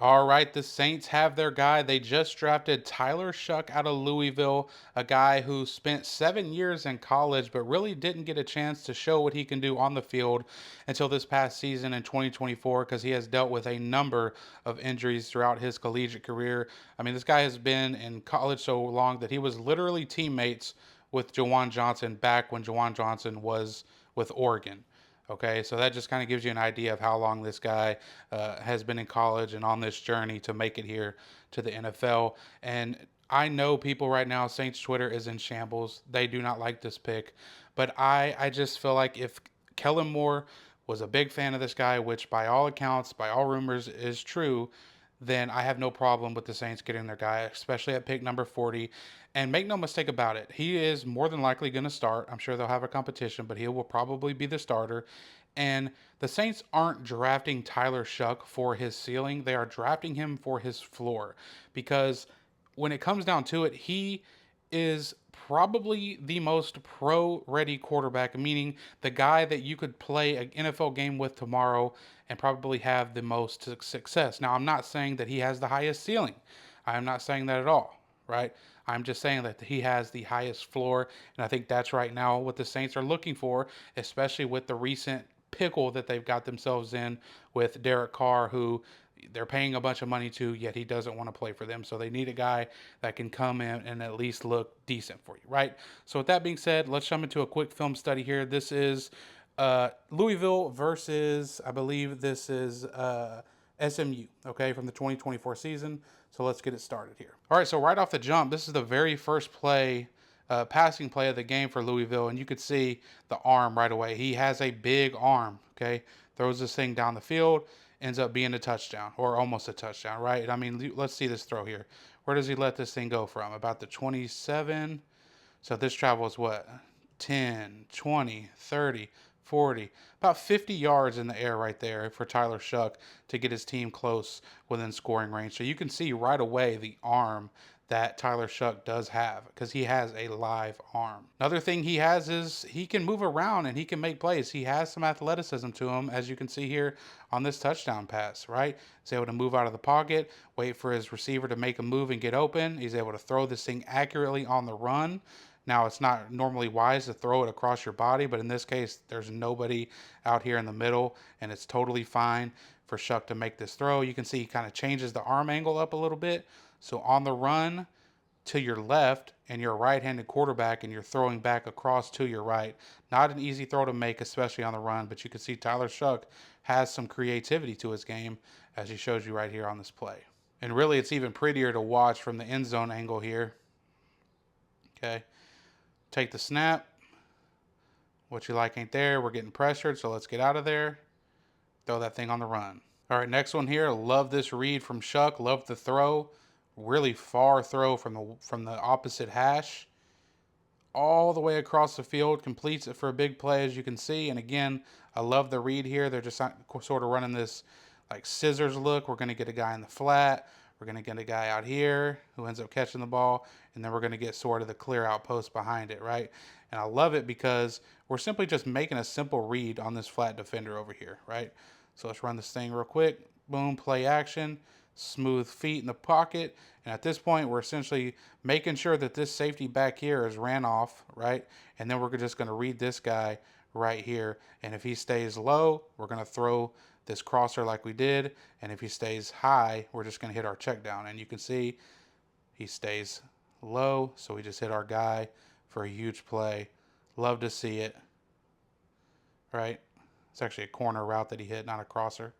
All right, the Saints have their guy. They just drafted Tyler Shough out of Louisville, a guy who spent 7 years in college, but really didn't get a chance to show what he can do on the field until this past season in 2024 because he has dealt with a number of injuries throughout his collegiate career. I mean, this guy has been in college so long that he was literally teammates with Jawan Johnson back when Jawan Johnson was with Oregon. Okay, so that just kind of gives you an idea of how long this guy has been in college and on this journey to make it here to the NFL. And I know people right now, Saints Twitter is in shambles. They do not like this pick. But I just feel like if Kellen Moore was a big fan of this guy, which by all accounts, by all rumors, is true, then I have no problem with the Saints getting their guy, especially at pick number 40. And make no mistake about it, he is more than likely going to start. I'm sure they'll have a competition, but he will probably be the starter. And the Saints aren't drafting Tyler Shough for his ceiling, they are drafting him for his floor. Because when it comes down to it, he is probably the most pro ready quarterback, meaning the guy that you could play an NFL game with tomorrow and probably have the most success. Now, I'm not saying that he has the highest ceiling. I am not saying that at all, right? I'm just saying that he has the highest floor, and I think that's right now what the Saints are looking for, especially with the recent pickle that they've got themselves in with Derek Carr, who they're paying a bunch of money to, yet he doesn't want to play for them. So they need a guy that can come in and at least look decent for you, right? So with that being said, let's jump into a quick film study here. This is Louisville versus, I believe this is SMU, okay, from the 2024 season. So let's get it started here. All right, so right off the jump, this is the very first play, passing play of the game for Louisville, and you could see the arm right away. He has a big arm, okay, throws this thing down the field, ends up being a touchdown or almost a touchdown, right? I mean, let's see this throw here. Where does he let this thing go from? About the 27. So this travels what? 10, 20, 30, 40, about 50 yards in the air right there for Tyler Shough to get his team close within scoring range. So you can see right away the arm that Tyler Shough does have because he has a live arm. Another thing he has is he can move around and he can make plays. He has some athleticism to him, as you can see here on this touchdown pass, right? He's able to move out of the pocket, wait for his receiver to make a move and get open. He's able to throw this thing accurately on the run. Now, it's not normally wise to throw it across your body, but in this case, there's nobody out here in the middle, and it's totally fine for Shough to make this throw. You can see he kind of changes the arm angle up a little bit. So on the run to your left, and you're a right-handed quarterback, and you're throwing back across to your right. Not an easy throw to make, especially on the run, but you can see Tyler Shough has some creativity to his game, as he shows you right here on this play. And really, it's even prettier to watch from the end zone angle here. Okay. Take the snap. What you like ain't there. We're getting pressured, so let's get out of there. Throw that thing on the run. All right, next one here. Love this read from Shough. Love the throw. Really far throw from the opposite hash. All the way across the field. Completes it for a big play, as you can see. And again, I love the read here. They're just sort of running this like scissors look. We're going to get a guy in the flat. We're going to get a guy out here who ends up catching the ball, and then we're going to get sort of the clear out post behind it, right? And I love it because we're simply just making a simple read on this flat defender over here, right? So let's run this thing real quick. Boom, play action, smooth feet in the pocket. And at this point, we're essentially making sure that this safety back here is ran off, right? And then we're just going to read this guy right here. And if he stays low, we're going to throw this crosser like we did, and if he stays high, we're just going to hit our check down. And you can see he stays low, so we just hit our guy for a huge play. Love to see it, right? It's actually a corner route that he hit, not a crosser,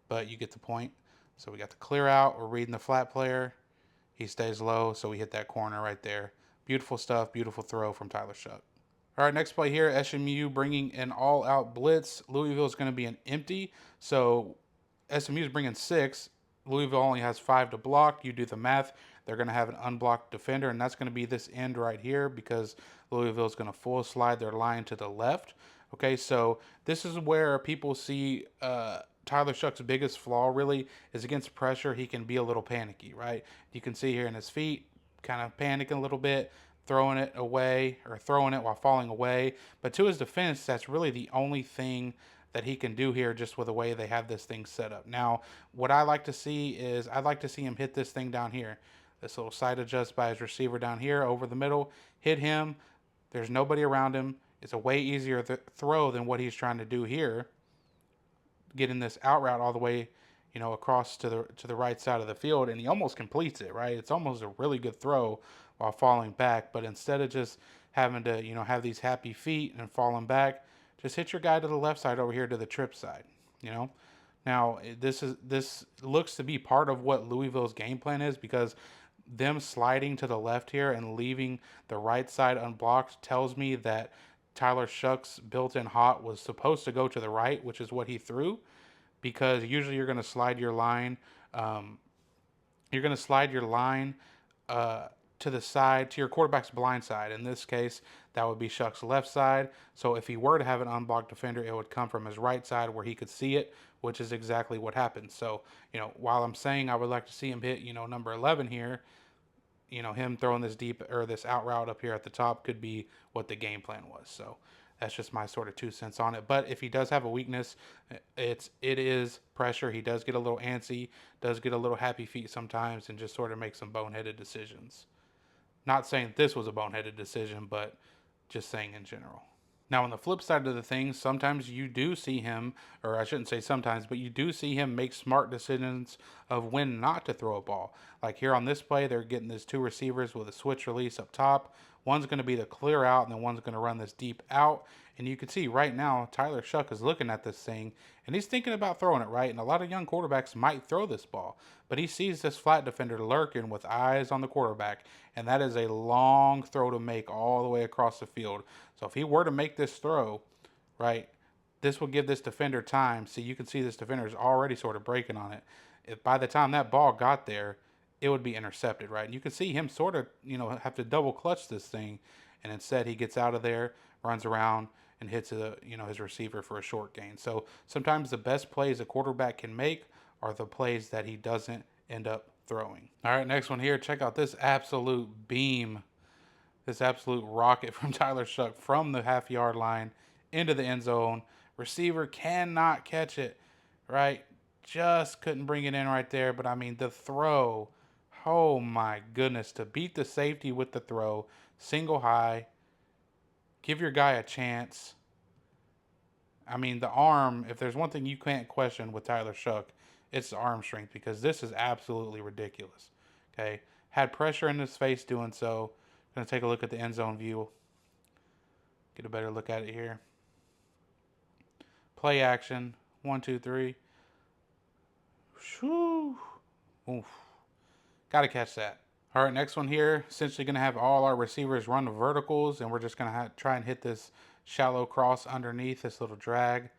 but you get the point. So we got the clear out. We're reading the flat player. He stays low, so we hit that corner right there. Beautiful stuff, beautiful throw from Tyler Shough. All right, next play here, SMU bringing an all-out blitz. Louisville is going to be an empty. So SMU is bringing 6. Louisville only has 5 to block. You do the math. They're going to have an unblocked defender, and that's going to be this end right here because Louisville is going to full slide their line to the left. Okay, so this is where people see Tyler Shough's biggest flaw really is against pressure. He can be a little panicky, right? You can see here in his feet, kind of panicking a little bit, throwing it away or throwing it while falling away. But to his defense, that's really the only thing that he can do here just with the way they have this thing set up. Now, what I like to see is I'd like to see him hit this thing down here. This little side adjust by his receiver down here over the middle. Hit him. There's nobody around him. It's a way easier throw than what he's trying to do here. Getting this out route all the way, across to the right side of the field, and he almost completes it, right? It's almost a really good throw while falling back, but instead of just having to, have these happy feet and falling back, just hit your guy to the left side over here to the trip side, you know? Now, this looks to be part of what Louisville's game plan is, because them sliding to the left here and leaving the right side unblocked tells me that Tyler Shough's built-in hot was supposed to go to the right, which is what he threw, because usually you're going to slide your line. Um, you're going to slide your line to the side, to your quarterback's blind side. In this case, that would be Shough's left side. So if he were to have an unblocked defender, it would come from his right side where he could see it, which is exactly what happened. So, while I'm saying I would like to see him hit, number 11 here, him throwing this deep or this out route up here at the top could be what the game plan was. So that's just my sort of 2 cents on it. But if he does have a weakness, it is pressure. He does get a little antsy, does get a little happy feet sometimes, and just sort of make some boneheaded decisions. Not saying this was a boneheaded decision, but just saying in general. Now, on the flip side of the thing, sometimes you do see him, or I shouldn't say sometimes, but you do see him make smart decisions of when not to throw a ball. Like here on this play, they're getting these two receivers with a switch release up top. One's going to be the clear out, and then one's going to run this deep out. And you can see right now, Tyler Shough is looking at this thing, and he's thinking about throwing it, right? And a lot of young quarterbacks might throw this ball, but he sees this flat defender lurking with eyes on the quarterback, and that is a long throw to make all the way across the field. So if he were to make this throw, right, this will give this defender time. See, you can see this defender is already sort of breaking on it. If by the time that ball got there, it would be intercepted, right? And you can see him sort of, have to double clutch this thing, and instead he gets out of there, runs around, and hits his receiver for a short gain. So sometimes the best plays a quarterback can make are the plays that he doesn't end up throwing. All right, next one here. Check out this absolute beam, this absolute rocket from Tyler Shough from the half-yard line into the end zone. Receiver cannot catch it, right? Just couldn't bring it in right there. But I mean, the throw, oh my goodness, to beat the safety with the throw, single high, give your guy a chance. I mean, the arm, if there's one thing you can't question with Tyler Shough, it's the arm strength, because this is absolutely ridiculous. Okay, had pressure in his face doing so. Going to take a look at the end zone view. Get a better look at it here. Play action. 1, 2, 3. Shoo. Oof. Got to catch that. All right, next one here. Essentially going to have all our receivers run the verticals, and we're just going to try and hit this shallow cross underneath this little drag,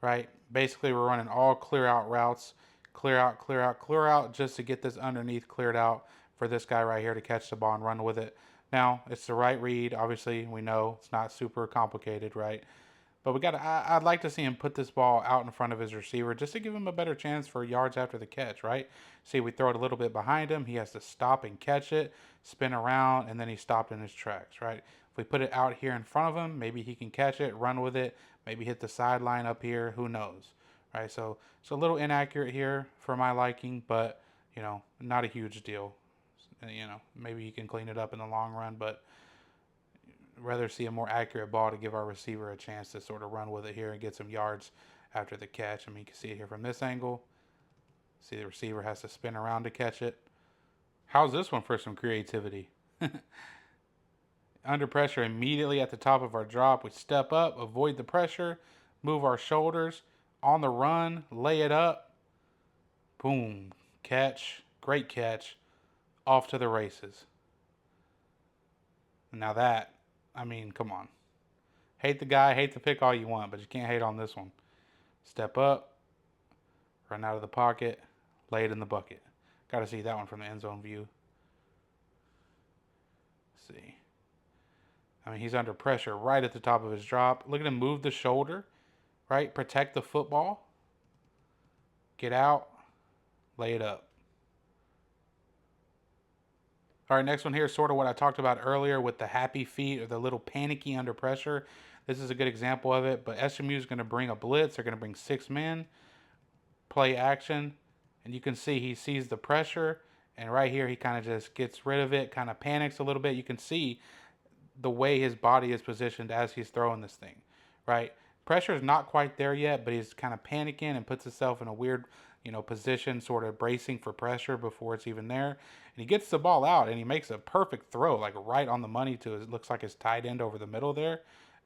right? Basically, we're running all clear out routes. Clear out, clear out, clear out, just to get this underneath cleared out for this guy right here to catch the ball and run with it. Now, it's the right read. Obviously, we know it's not super complicated, right? But I'd like to see him put this ball out in front of his receiver just to give him a better chance for yards after the catch, right? See, we throw it a little bit behind him. He has to stop and catch it, spin around, and then he stopped in his tracks, right? If we put it out here in front of him, maybe he can catch it, run with it, maybe hit the sideline up here. Who knows, right? So it's a little inaccurate here for my liking, but, not a huge deal. Maybe he can clean it up in the long run, but rather see a more accurate ball to give our receiver a chance to sort of run with it here and get some yards after the catch. I mean, you can see it here from this angle. See, the receiver has to spin around to catch it. How's this one for some creativity? Under pressure immediately at the top of our drop, we step up, avoid the pressure, move our shoulders, on the run, lay it up, boom, catch, great catch, off to the races. Now that, I mean, come on. Hate the guy, hate the pick all you want, but you can't hate on this one. Step up, run out of the pocket, lay it in the bucket. Got to see that one from the end zone view. Let's see. I mean, he's under pressure right at the top of his drop. Look at him move the shoulder, right? Protect the football. Get out, lay it up. All right, next one here is sort of what I talked about earlier with the happy feet or the little panicky under pressure. This is a good example of it. But SMU is going to bring a blitz. They're going to bring 6 men, play action, and you can see he sees the pressure, and right here he kind of just gets rid of it, kind of panics a little bit. You can see the way his body is positioned as he's throwing this thing, right? Pressure is not quite there yet, but he's kind of panicking and puts himself in a weird, position, sort of bracing for pressure before it's even there. And he gets the ball out and he makes a perfect throw, like right on the money to it looks like his tight end over the middle there.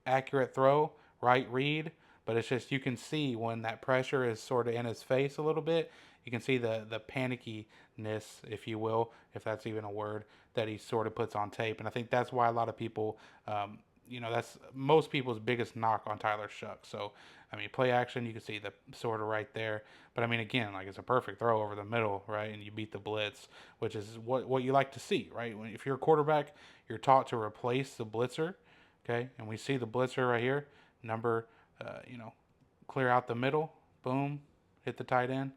Accurate throw, right read. But it's just you can see when that pressure is sort of in his face a little bit, you can see the panickiness, if you will, if that's even a word, that he sort of puts on tape. And I think that's why a lot of people, that's most people's biggest knock on Tyler Shough. So, I mean, play action, you can see the sort of right there. But I mean, again, like it's a perfect throw over the middle, right? And you beat the blitz, which is what you like to see, right? If you're a quarterback, you're taught to replace the blitzer, okay? And we see the blitzer right here, number, clear out the middle, boom, hit the tight end,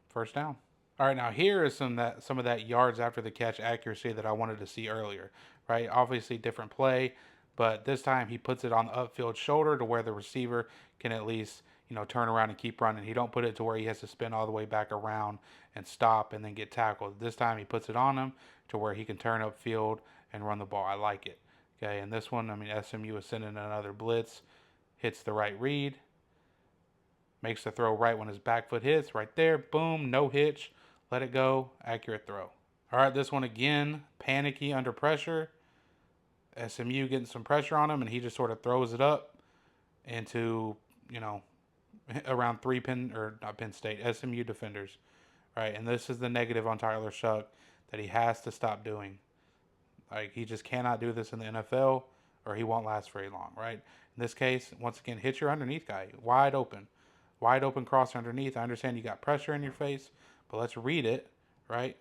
first down. All right, now here is some of that yards after the catch accuracy that I wanted to see earlier, right? Obviously different play, but this time he puts it on the upfield shoulder to where the receiver can at least, turn around and keep running. He don't put it to where he has to spin all the way back around and stop and then get tackled. This time he puts it on him to where he can turn upfield and run the ball. I like it. Okay, and this one, I mean, SMU is sending another blitz, hits the right read, makes the throw right when his back foot hits, right there, boom, no hitch, let it go, accurate throw. All right, this one again, panicky under pressure. SMU getting some pressure on him, and he just sort of throws it up into, around not Penn State, SMU defenders, right? And this is the negative on Tyler Shough that he has to stop doing. Like, he just cannot do this in the NFL or he won't last very long, right? In this case, once again, hit your underneath guy, wide open. Wide open cross underneath. I understand you got pressure in your face, but let's read it, right?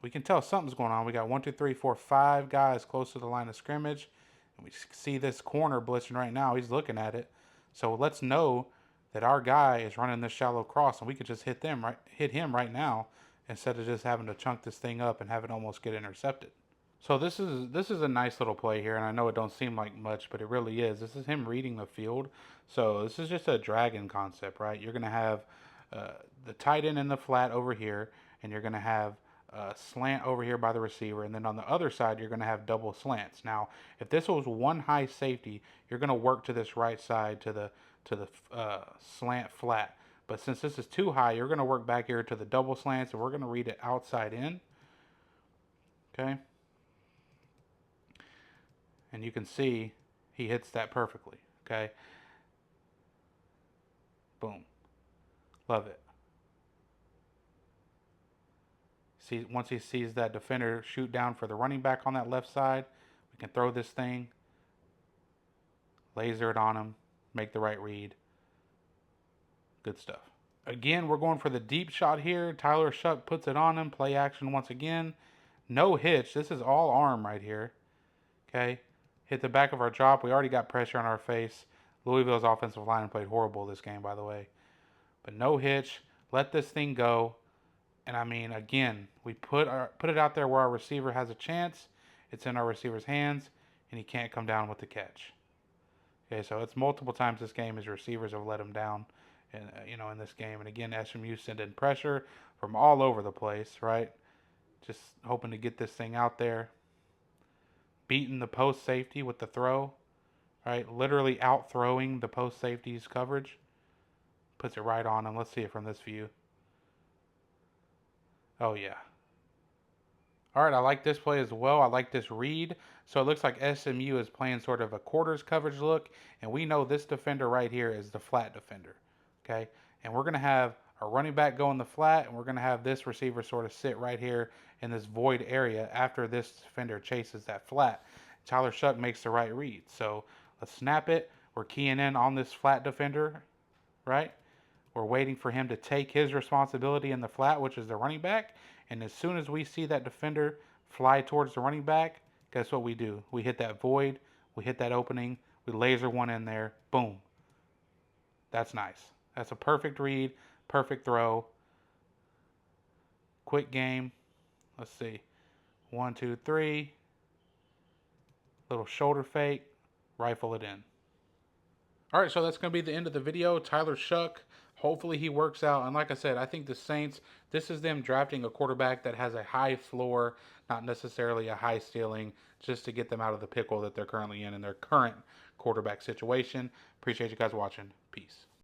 We can tell something's going on. We got 1, 2, 3, 4, 5 guys close to the line of scrimmage. And we see this corner blitzing right now. He's looking at it. So let's know that our guy is running this shallow cross and we could just hit him right now instead of just having to chunk this thing up and have it almost get intercepted. So this is a nice little play here, and I know it don't seem like much, but it really is. This is him reading the field. So this is just a dragon concept, right? You're gonna have the tight end in the flat over here, and you're gonna have a slant over here by the receiver, and then on the other side you're gonna have double slants. Now, if this was one high safety, you're gonna work to this right side to the slant flat. But since this is too high, you're gonna work back here to the double slants, and we're gonna read it outside in. Okay. And you can see he hits that perfectly, okay? Boom. Love it. See, once he sees that defender shoot down for the running back on that left side, we can throw this thing, laser it on him, make the right read. Good stuff. Again, we're going for the deep shot here. Tyler Shough puts it on him. Play action once again. No hitch. This is all arm right here. Okay. Hit the back of our drop. We already got pressure on our face. Louisville's offensive line played horrible this game, by the way. But no hitch. Let this thing go. And I mean, again, we put it out there where our receiver has a chance. It's in our receiver's hands, and he can't come down with the catch. Okay, so it's multiple times this game his receivers have let him down, in this game. And again, SMU sending pressure from all over the place, right? Just hoping to get this thing out there. Beating the post safety with the throw, right? Literally out throwing the post safety's coverage. Puts it right on him. Let's see it from this view. Oh, yeah. All right, I like this play as well. I like this read. So it looks like SMU is playing sort of a quarters coverage look, and we know this defender right here is the flat defender, okay? And we're going to have our running back go in the flat, and we're going to have this receiver sort of sit right here in this void area after this defender chases that flat. Tyler Shough makes the right read. So let's snap it. We're keying in on this flat defender, right? We're waiting for him to take his responsibility in the flat, which is the running back. And as soon as we see that defender fly towards the running back, guess what we do? We hit that void. We hit that opening. We laser one in there. Boom. That's nice. That's a perfect read. Perfect throw. Quick game. Let's see. 1, 2, 3. Little shoulder fake. rifle it in. All right, so that's going to be the end of the video. Tyler Shough, hopefully he works out. And like I said, I think the Saints, this is them drafting a quarterback that has a high floor, not necessarily a high ceiling, just to get them out of the pickle that they're currently in their current quarterback situation. Appreciate you guys watching. Peace.